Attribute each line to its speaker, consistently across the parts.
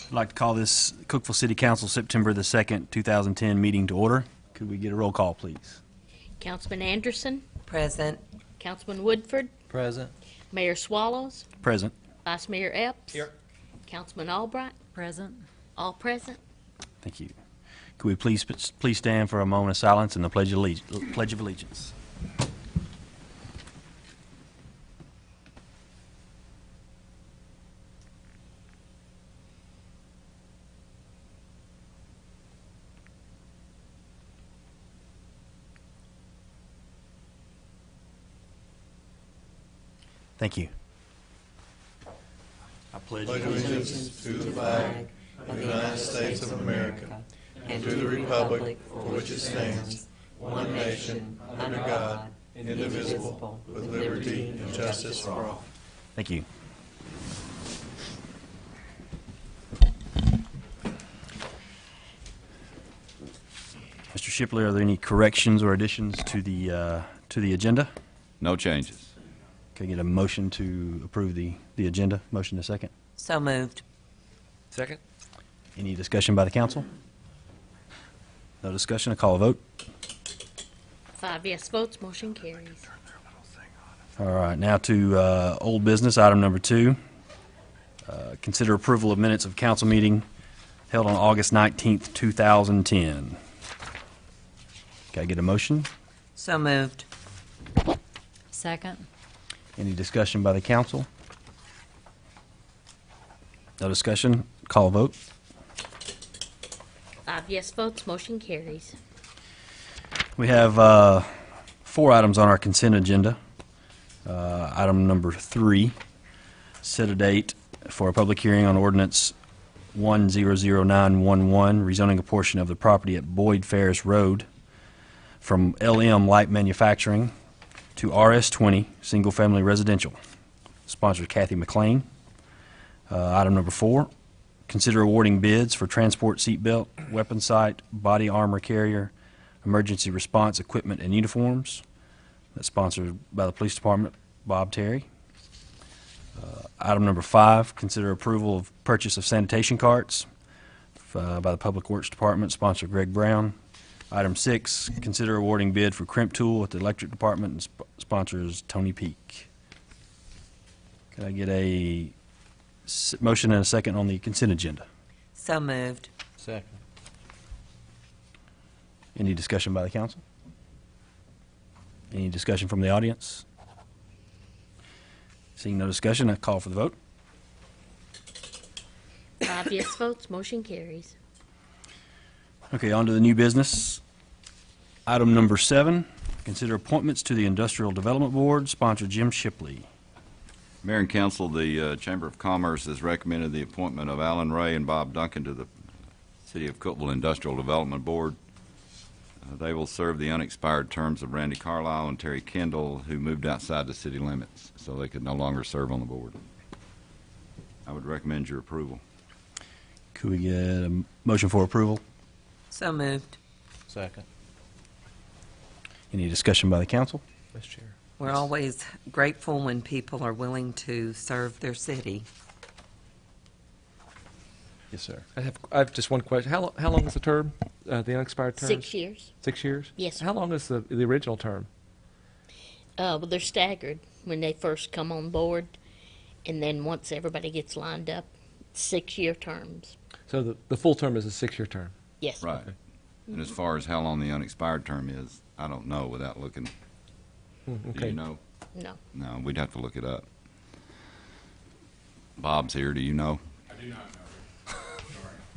Speaker 1: I'd like to call this Cookeville City Council September the 2nd, 2010 meeting to order. Could we get a roll call, please?
Speaker 2: Councilman Anderson,
Speaker 3: Present.
Speaker 2: Councilman Woodford,
Speaker 4: Present.
Speaker 2: Mayor Swallows,
Speaker 1: Present.
Speaker 2: Vice Mayor Epps.
Speaker 4: Here.
Speaker 2: Councilman Albright,
Speaker 3: Present.
Speaker 2: all present.
Speaker 1: Thank you. Could we please stand for a moment of silence and the Pledge of Allegiance? Thank you. I pledge
Speaker 5: allegiance to the flag of the United States of America and to the republic for which it stands, one nation, under God, indivisible, with liberty and justice for all.
Speaker 1: Thank you. Mr. Shipley, are there any corrections or additions to the agenda?
Speaker 6: No changes.
Speaker 1: Can I get a motion to approve the agenda? Motion to second.
Speaker 3: So moved.
Speaker 4: Second.
Speaker 1: Any discussion by the council? No discussion. I call a vote.
Speaker 2: 5 yes votes, motion carries.
Speaker 1: All right, now to old business, item number 2. Consider approval of minutes of council meeting held on August 19th, 2010. Can I get a motion?
Speaker 3: So moved. Second.
Speaker 1: Any discussion by the council? No discussion. Call a vote.
Speaker 2: 5 yes votes, motion carries.
Speaker 1: We have 4 items on our consent agenda. Item number 3, set a date for a public hearing on ordinance 100911, rezoning a portion of the property at Boyd Ferris Road from LM Light Manufacturing to RS20, single-family residential. Sponsor Kathy McLean. Item number 4, consider awarding bids for transport seatbelt, weapon sight, body armor carrier, emergency response equipment and uniforms. That's sponsored by the Police Department, Bob Terry. Item number 5, consider approval of purchase of sanitation carts by the Public Works Department, sponsor Greg Brown. Item 6, consider awarding bid for crimp tool at the Electric Department, and sponsors Tony Peak. Can I get a motion and a second on the consent agenda?
Speaker 3: So moved.
Speaker 4: Second.
Speaker 1: Any discussion by the council? Any discussion from the audience? Seeing no discussion, I call for the vote.
Speaker 2: 5 yes votes, motion carries.
Speaker 1: Okay, on to the new business. Item number 7, consider appointments to the Industrial Development Board, sponsor Jim Shipley.
Speaker 6: Mayor and Council, the Chamber of Commerce has recommended the appointment of Alan Ray and Bob Duncan to the City of Cookeville Industrial Development Board. They will serve the unexpired terms of Randy Carlisle and Terry Kendall, who moved outside the city limits, so they could no longer serve on the board. I would recommend your approval.
Speaker 1: Could we get a motion for approval?
Speaker 3: So moved.
Speaker 4: Second.
Speaker 1: Any discussion by the council?
Speaker 4: Vice Chair.
Speaker 3: We're always grateful when people are willing to serve their city.
Speaker 1: Yes, sir.
Speaker 4: I have just one question. How long is the term? The unexpired term?
Speaker 2: 6 years.
Speaker 4: 6 years?
Speaker 2: Yes, sir.
Speaker 4: How long is the original term?
Speaker 2: Well, they're staggered when they first come on board, and then once everybody gets lined up, 6-year terms.
Speaker 4: So the full term is a 6-year term.
Speaker 2: Yes.
Speaker 6: Right. And as far as how long the unexpired term is, I don't know without looking.
Speaker 4: Okay.
Speaker 6: Do you know?
Speaker 2: No.
Speaker 6: No, we'd have to look it up. Bob's here. Do you know?
Speaker 7: I do not know. Sorry.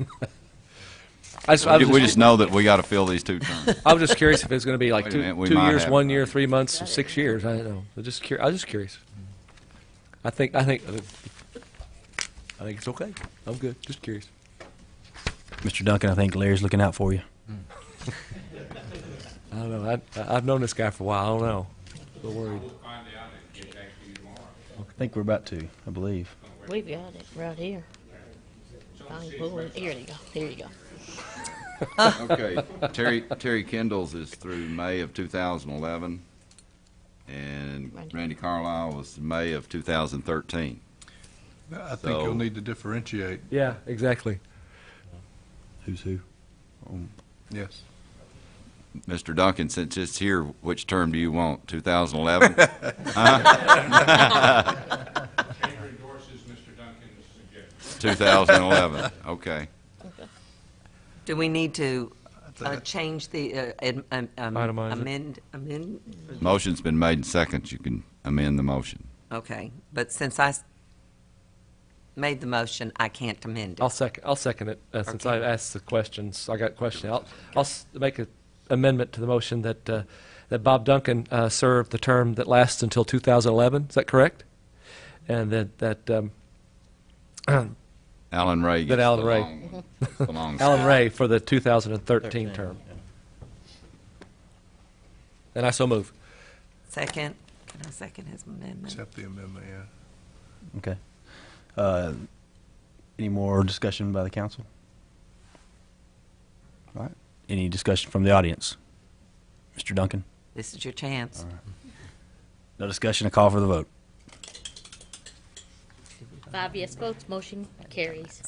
Speaker 6: We just know that we got to fill these 2 terms.
Speaker 4: I was just curious if it's going to be like
Speaker 6: Wait a
Speaker 4: two,
Speaker 6: minute, we
Speaker 4: 2
Speaker 6: might
Speaker 4: years,
Speaker 6: have-
Speaker 4: 1 year, 3 months, 6 years. I don't know. I was just curious. I think it's okay. I'm good. Just curious.
Speaker 1: Mr. Duncan, I think Larry's looking out for you.
Speaker 4: I don't know. I've known this guy for a while. I don't know. A little worried.
Speaker 1: I think we're about to, I believe.
Speaker 2: We've got it right here. Here you go. Here you go.
Speaker 6: Okay, Terry Kendall's is through May of 2011, and Randy Carlisle was May of 2013.
Speaker 5: I think
Speaker 6: So-
Speaker 5: you'll need to differentiate.
Speaker 4: Yeah, exactly.
Speaker 1: Who's who?
Speaker 5: Yes.
Speaker 6: Mr. Duncan, since it's here, which term do you want? 2011?
Speaker 7: Chamber endorses Mr. Duncan's suggestion.
Speaker 6: 2011, okay.
Speaker 3: Do we need to change the,
Speaker 4: Itemize it.
Speaker 3: amend?
Speaker 6: Motion's been made and second. You can amend the motion.
Speaker 3: Okay, but since I made the motion, I can't amend it.
Speaker 4: I'll second it, since
Speaker 3: Okay.
Speaker 4: I asked the questions. I got questions. I'll make an amendment to the motion that, that Bob Duncan serve the term that lasts until 2011. Is that correct? And that
Speaker 6: Alan Ray.
Speaker 4: That
Speaker 6: gets
Speaker 4: Alan
Speaker 6: the
Speaker 4: Ray.
Speaker 6: the long
Speaker 4: Alan Ray for the 2013 term. And I so move.
Speaker 3: Second, can I second his amendment?
Speaker 5: Accept the amendment, yeah.
Speaker 1: Okay. Any more discussion by the council? All right. Any discussion from the audience? Mr. Duncan?
Speaker 3: This is your chance.
Speaker 1: No discussion, a call for the vote.
Speaker 2: 5 yes votes, motion carries.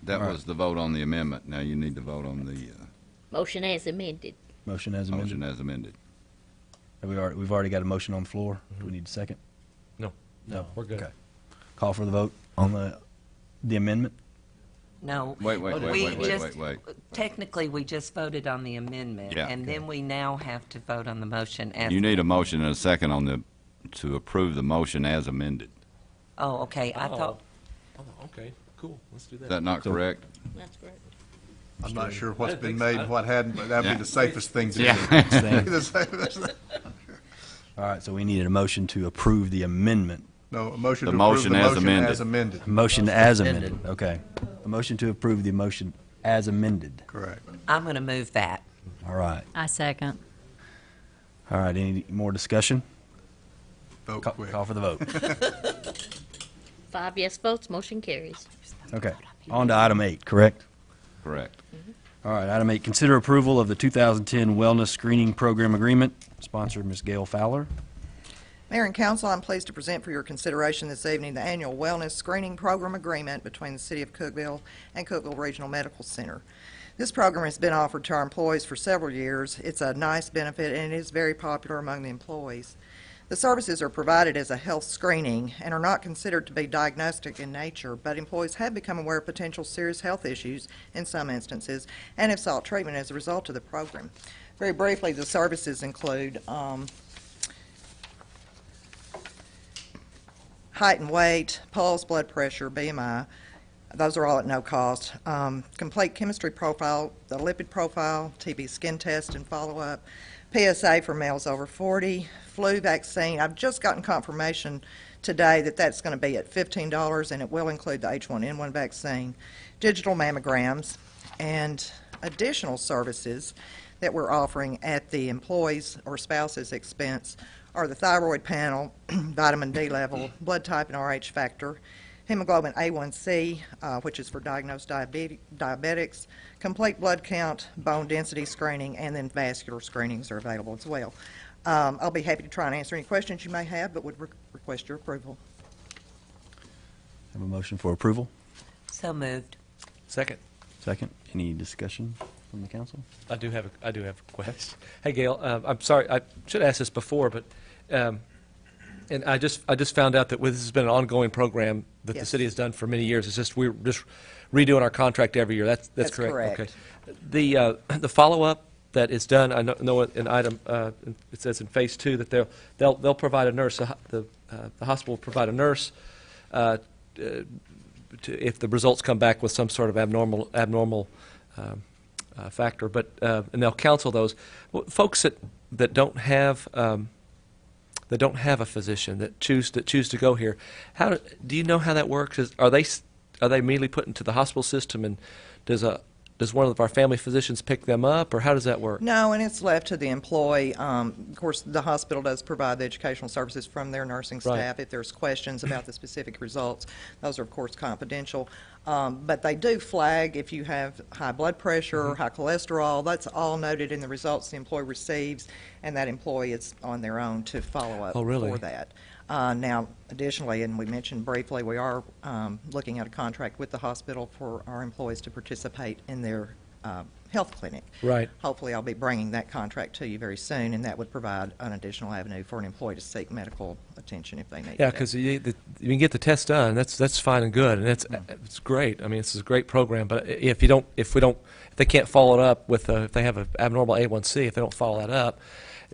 Speaker 6: That
Speaker 1: All right.
Speaker 6: was the vote on the amendment. Now you need to vote on the
Speaker 2: Motion as amended.
Speaker 1: Motion as amended.
Speaker 6: motion as amended.
Speaker 1: We've already got a motion on the floor. Do we need a second?
Speaker 4: No, we're good.
Speaker 1: Okay. Call for the vote on the amendment.
Speaker 3: No.
Speaker 6: Wait.
Speaker 3: We just- Technically, we just voted on the amendment.
Speaker 6: Yeah.
Speaker 3: And then we now have to vote on the motion as.
Speaker 6: You need a motion and a second to approve the motion as amended.
Speaker 3: Oh, okay, I thought,
Speaker 4: Oh, okay, cool. Let's do
Speaker 6: Is
Speaker 4: that.
Speaker 6: that not correct?
Speaker 2: That's correct.
Speaker 5: I'm not sure what's been made and what hadn't, but that'd
Speaker 6: Yeah.
Speaker 5: be the safest thing to do.
Speaker 1: Abstain.
Speaker 5: The safest thing.
Speaker 1: All right, so we needed a motion to approve the amendment.
Speaker 5: No, a motion
Speaker 6: The
Speaker 5: to approve
Speaker 6: motion
Speaker 5: the
Speaker 6: as
Speaker 5: motion
Speaker 6: amended.
Speaker 5: as amended.
Speaker 1: Motion as amended, okay. A motion to approve the motion as amended.
Speaker 5: Correct.
Speaker 3: I'm going to move that.
Speaker 1: All right.
Speaker 8: I second.
Speaker 1: All right, any more discussion?
Speaker 5: Vote
Speaker 1: Call
Speaker 5: quick.
Speaker 1: call for the vote.
Speaker 2: 5 yes votes, motion carries.
Speaker 1: Okay, on to item 8, correct?
Speaker 6: Correct.
Speaker 1: All right, item 8, consider approval of the 2010 Wellness Screening Program Agreement, sponsored Ms. Gail Fowler.
Speaker 9: Mayor and council, I'm pleased to present for your consideration this evening the annual wellness screening program agreement between the City of Cookeville and Cookeville Regional Medical Center. This program has been offered to our employees for several years. It's a nice benefit, and it is very popular among the employees. The services are provided as a health screening and are not considered to be diagnostic in nature, but employees have become aware of potential serious health issues in some instances and have sought treatment as a result of the program. Very briefly, the services include height and weight, pulse, blood pressure, BMI. Those are all at no cost. Complete chemistry profile, the lipid profile, TB skin test and follow-up, PSA for males over 40, flu vaccine. I've just gotten confirmation today that that's going to be at $15, and it will include the H1N1 vaccine, digital mammograms, and additional services that we're offering at the employee's or spouse's expense are the thyroid panel, vitamin D level, blood type and RH factor, hemoglobin A1C, which is for diagnosed diabetics, complete blood count, bone density screening, and then vascular screenings are available as well. I'll be happy to try and answer any questions you may have, but would request your approval.
Speaker 1: Have a motion for approval?
Speaker 3: So moved.
Speaker 4: Second.
Speaker 1: Second. Any discussion from the council?
Speaker 4: I do have a question. Hey, Gail, I'm sorry, I should ask this before, but, and I just found out that this has been an ongoing program that the
Speaker 9: Yes.
Speaker 4: city has done for many years. It's just, we're just redoing our contract every year. That's correct?
Speaker 9: correct.
Speaker 4: Okay. The follow-up that is done, I know in item, it says in phase 2 that they'll provide a nurse, the hospital will provide a nurse if the results come back with some sort of abnormal factor. But and they'll counsel those. Well, folks that don't have a physician that choose to go here. How do you know how that works? Are they immediately put into the hospital system, and does one of our family physicians pick them up, or how does that work?
Speaker 9: No, and it's left to the employee. Of course, the hospital does provide the educational services from their nursing
Speaker 4: Right.
Speaker 9: staff. If there's questions about the specific results, those are, of course, confidential. But they do flag if you have high blood pressure, high cholesterol. That's all noted in the results the employee receives, and that employee is on their own to follow up
Speaker 4: Oh, really?
Speaker 9: for that. Now, additionally, and we mentioned briefly, we are looking at a contract with the hospital for our employees to participate in their health clinic.
Speaker 4: Right.
Speaker 9: Hopefully, I'll be bringing that contract to you very soon, and that would provide an additional avenue for an employee to seek medical attention if they need
Speaker 4: Yeah,
Speaker 9: it.
Speaker 4: because you can get the test done. That's fine and good, and it's great. I mean, it's a great program. But if they can't follow it up with if they have an abnormal A1C, if they don't follow that up,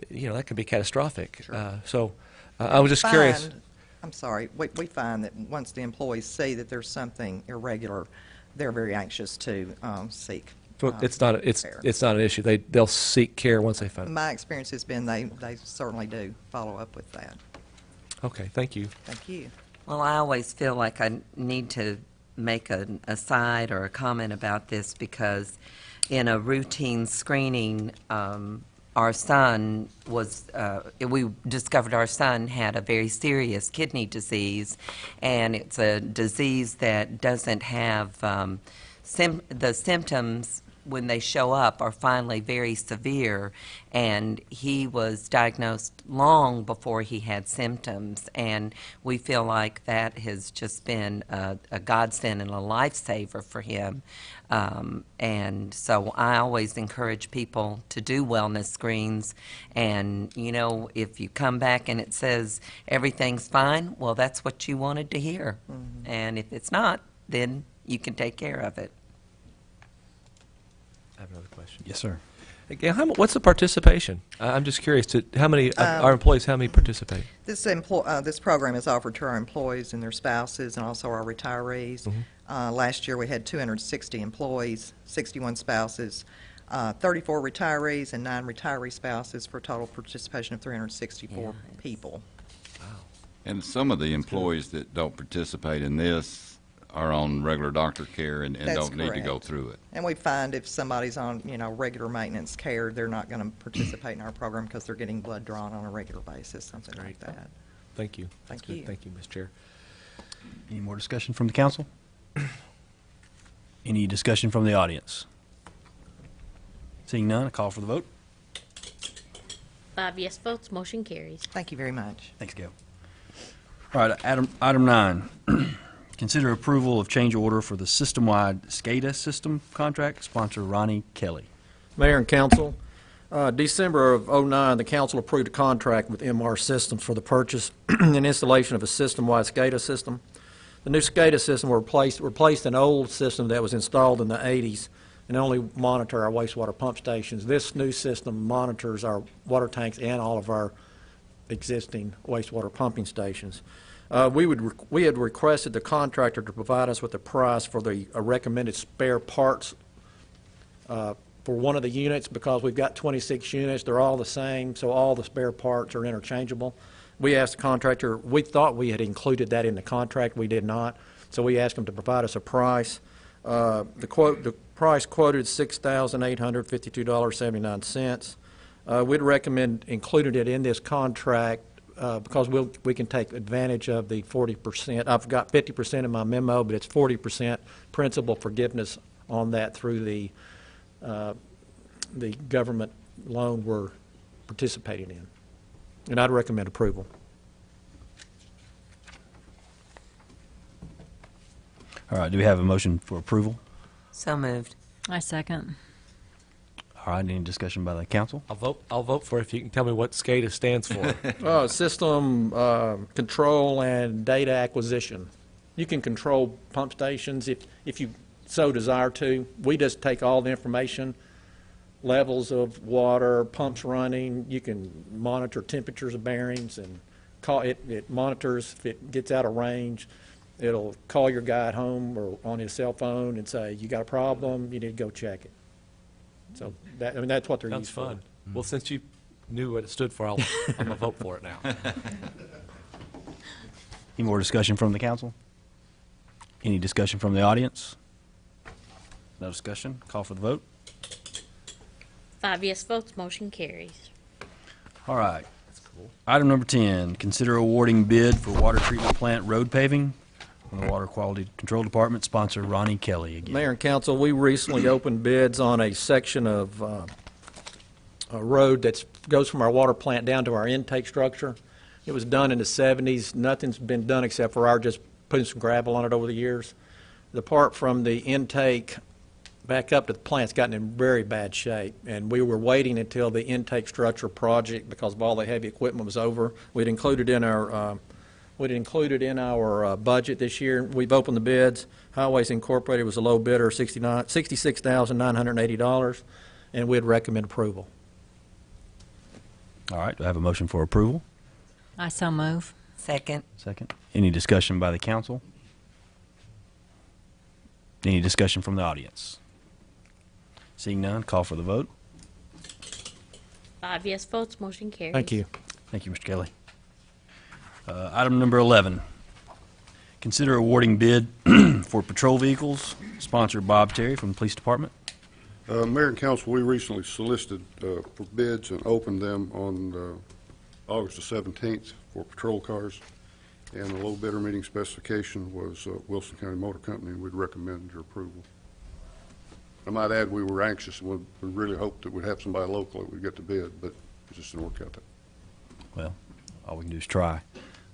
Speaker 4: that can be catastrophic.
Speaker 9: Sure.
Speaker 4: I was just curious.
Speaker 9: I'm sorry, we find that once the employees see that there's something irregular, they're very anxious to seek.
Speaker 4: So it's not
Speaker 9: care.
Speaker 4: it's not an issue. They'll seek care once they find it.
Speaker 9: My experience has been they certainly do follow up with that.
Speaker 4: Okay, thank you.
Speaker 9: Thank you.
Speaker 3: Well, I always feel like I need to make an aside or a comment about this because in a routine screening, our son we discovered our son had a very serious kidney disease, and it's a disease that doesn't have the symptoms when they show up are finally very severe, and he was diagnosed long before he had symptoms, and we feel like that has just been a godsend and a lifesaver for him. And so I always encourage people to do wellness screens, and if you come back and it says everything's fine, well, that's what you wanted to hear. And if it's not, then you can take care of it.
Speaker 4: I have another question.
Speaker 1: Yes, sir.
Speaker 4: Again, what's the participation? I'm just curious. How many our employees? How many participate?
Speaker 9: This program is offered to our employees and their spouses and also our retirees. Last year, we had 260 employees, 61 spouses, 34 retirees, and 9 retiree spouses for a total participation of 364 people.
Speaker 6: And some of the employees that don't participate in this are on regular doctor care and
Speaker 9: That's
Speaker 6: don't need to go
Speaker 9: correct.
Speaker 6: through it.
Speaker 9: And we find if somebody's on, regular maintenance care, they're not going to participate in our program because they're getting blood drawn on a regular basis, something like that.
Speaker 4: Thank you.
Speaker 9: Thank
Speaker 4: That's good.
Speaker 9: you.
Speaker 4: Thank you, Ms. Chair.
Speaker 1: Any more discussion from the council? Any discussion from the audience? Seeing none, a call for the vote.
Speaker 2: 5 yes votes, motion carries.
Speaker 9: Thank you very much.
Speaker 1: Thanks, Gail. All right, item 9. Consider approval of change order for the system-wide SCADA system contract, sponsor Ronnie Kelly.
Speaker 8: Mayor and council, December of '09, the council approved a contract with MR Systems for the purchase and installation of a system-wide SCADA system. The new SCADA system replaced an old system that was installed in the '80s and only monitor our wastewater pump stations. This new system monitors our water tanks and all of our existing wastewater pumping stations. We had requested the contractor to provide us with a price for the recommended spare parts for one of the units because we've got 26 units. They're all the same, so all the spare parts are interchangeable. We asked the contractor, we thought we had included that in the contract. We did not, so we asked him to provide us a price. The price quoted $6,852.79. We'd recommend including it in this contract because we can take advantage of the 40%. I've got 50% in my memo, but it's 40% principal forgiveness on that through the government loan we're participating in. And I'd recommend approval.
Speaker 1: All right, do we have a motion for approval?
Speaker 3: So moved.
Speaker 10: I second.
Speaker 1: All right, any discussion by the council?
Speaker 4: I'll vote for it if you can tell me what SCADA stands for.
Speaker 8: System control and data acquisition. You can control pump stations if you so desire to. We just take all the information, levels of water, pumps running. You can monitor temperatures of bearings and it monitors if it gets out of range. It'll call your guy at home or on his cell phone and say, you got a problem, you need to go check it. So that, I mean, that's what they're
Speaker 4: Sounds
Speaker 8: used for.
Speaker 4: fun. Well, since you knew what it stood for, I'm going to vote for it now.
Speaker 1: Any more discussion from the council? Any discussion from the audience? No discussion. Call for the vote.
Speaker 2: 5 yes votes, motion carries.
Speaker 1: All right. Item number 10, consider awarding bid for water treatment plant road paving from the Water Quality Control Department, sponsor Ronnie Kelly again.
Speaker 8: Mayor and council, we recently opened bids on a section of a road that goes from our water plant down to our intake structure. It was done in the 70s. Nothing's been done except for our just putting some gravel on it over the years. The part from the intake back up to the plant's gotten in very bad shape, and we were waiting until the intake structure project, because of all the heavy equipment, was over. We'd included in our budget this year. We've opened the bids. Highways Incorporated was a low bidder, $66,980, and we'd recommend approval.
Speaker 1: All right, do I have a motion for approval?
Speaker 10: I so move.
Speaker 3: Second.
Speaker 1: Second. Any discussion by the council? Any discussion from the audience? Seeing none, call for the vote.
Speaker 2: 5 yes votes, motion carries.
Speaker 8: Thank you.
Speaker 1: Thank you, Mr. Kelly. Item number 11, consider awarding bid for patrol vehicles, sponsor Bob Terry from the Police Department.
Speaker 11: Mayor and council, we recently solicited for bids and opened them on August the 17th for patrol cars, and the low bidder meeting specification was Wilson County Motor Company, and we'd recommend your approval. I might add, we were anxious and we really hoped that we'd have somebody local that would get the bid, but it just didn't work out that.
Speaker 1: Well, all we can do is try.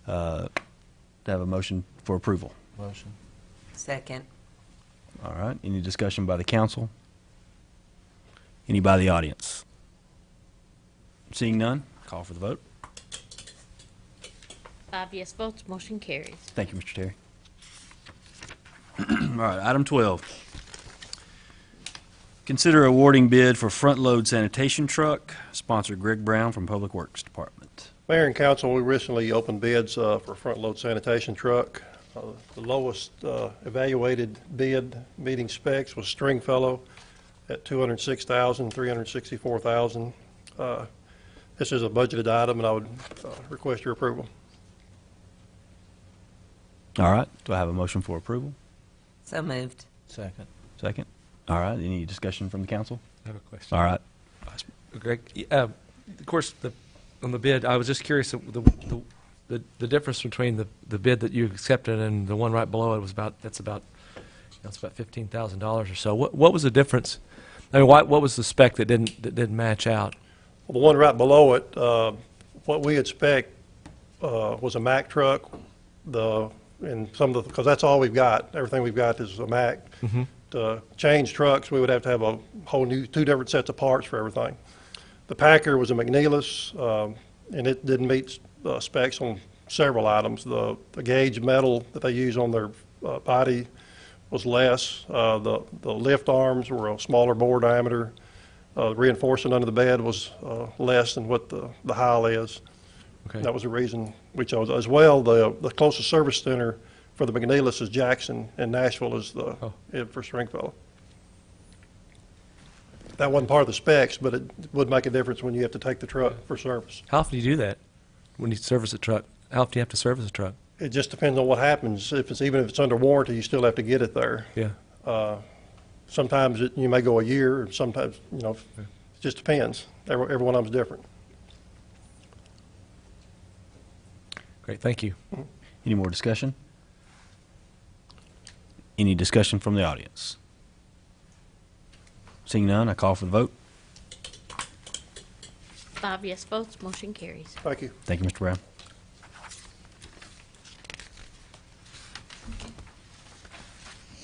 Speaker 1: To have a motion for approval.
Speaker 4: Motion.
Speaker 3: Second.
Speaker 1: All right, any discussion by the council? Any by the audience? Seeing none, call for the vote.
Speaker 2: 5 yes votes, motion carries.
Speaker 1: Thank you, Mr. Terry. All right, item 12. Consider awarding bid for front-load sanitation truck, sponsor Greg Brown from Public Works Department.
Speaker 12: Mayor and council, we recently opened bids for a front-load sanitation truck. The lowest evaluated bid meeting specs was Stringfellow at $206,000, $364,000. This is a budgeted item, and I would request your approval.
Speaker 1: All right, do I have a motion for approval?
Speaker 3: So moved.
Speaker 4: Second.
Speaker 1: Second. All right, any discussion from the council?
Speaker 4: I have a question.
Speaker 1: All right.
Speaker 4: Greg, of course, on the bid, I was just curious, the difference between the bid that you accepted and the one right below it was about, it's about $15,000 or so. What was the difference? I mean, what was the spec that didn't match out?
Speaker 12: Well, the one right below it, what we had spec was a Mack truck. Because that's all we've got. Everything we've got is a Mack.
Speaker 4: Mm-hmm.
Speaker 12: To change trucks, we would have to have a whole new, 2 different sets of parts for everything. The Packer was a McNeilus, and it didn't meet specs on several items. The gauge metal that they use on their body was less. The lift arms were a smaller bore diameter. The reinforcement under the bed was less than what the Heil is.
Speaker 4: Okay.
Speaker 12: That was the reason we chose. As well, the closest service center for the McNeilus is Jackson, and Nashville is for Stringfellow. That wasn't part of the specs, but it would make a difference when you have to take the truck for service.
Speaker 4: How often do you do that when you service a truck? How often do you have to service a trup?
Speaker 12: It just depends on what happens. Even if it's under warranty, you still have to get it there.
Speaker 4: Yeah.
Speaker 12: Sometimes you may go a year, and sometimes, it just depends. Every one of them's different.
Speaker 4: Great, thank you.
Speaker 1: Any more discussion? Any discussion from the audience? Seeing none, I call for the vote.
Speaker 2: 5 yes votes, motion carries.
Speaker 12: Thank you.
Speaker 1: Thank you, Mr. Brown.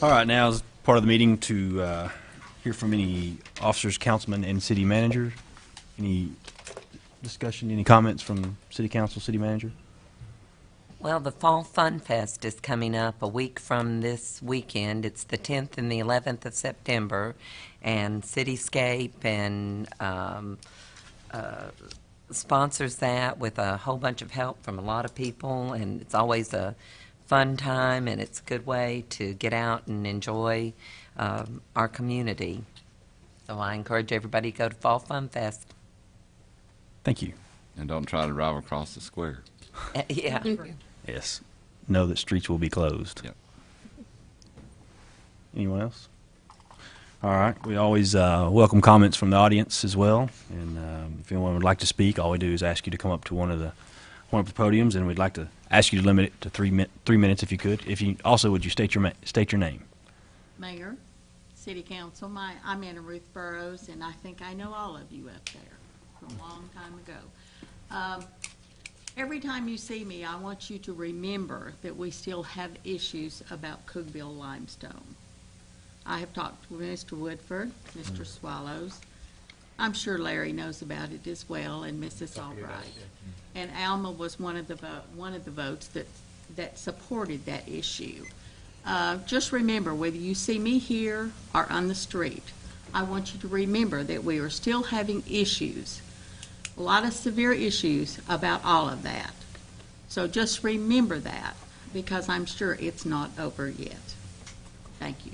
Speaker 1: All right, now is part of the meeting to hear from any officers, councilmen, and city manager. Any discussion, any comments from city council, city manager?
Speaker 3: Well, the Fall Fun Fest is coming up a week from this weekend. It's the 10th and the 11th of September, and Cityscape and sponsors that with a whole bunch of help from a lot of people, and it's always a fun time, and it's a good way to get out and enjoy our community. So I encourage everybody to go to Fall Fun Fest.
Speaker 1: Thank you.
Speaker 6: And don't try to drive across the square.
Speaker 3: Yeah.
Speaker 1: Yes. Know that streets will be closed.
Speaker 6: Yep.
Speaker 1: Anyone else? All right. We always welcome comments from the audience as well. And if anyone would like to speak, all we do is ask you to come up to one of the podiums, and we'd like to ask you to limit it to 3 minutes if you could. If you also, would you state your name?
Speaker 13: Mayor, City Council, I'm Anna Ruth Burrows, and I think I know all of you up there from a long time ago. Every time you see me, I want you to remember that we still have issues about Cookeville limestone. I have talked with Mr. Woodford, Mr. Swallows. I'm sure Larry knows about it as well, and Mrs. Albright. And Alma was one of the votes that supported that issue. Just remember, whether you see me here or on the street, I want you to remember that we are still having issues, a lot of severe issues about all of that. So just remember that, because I'm sure it's not over yet. Thank you.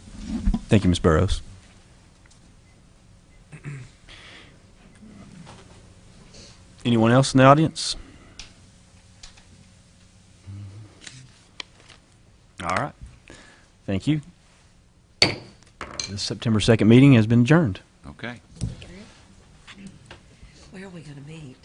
Speaker 1: Thank you, Ms. Burrows. Anyone else in the audience? All right. Thank you. The September 2nd meeting has been adjourned.
Speaker 6: Okay.
Speaker 3: Where are we going to meet?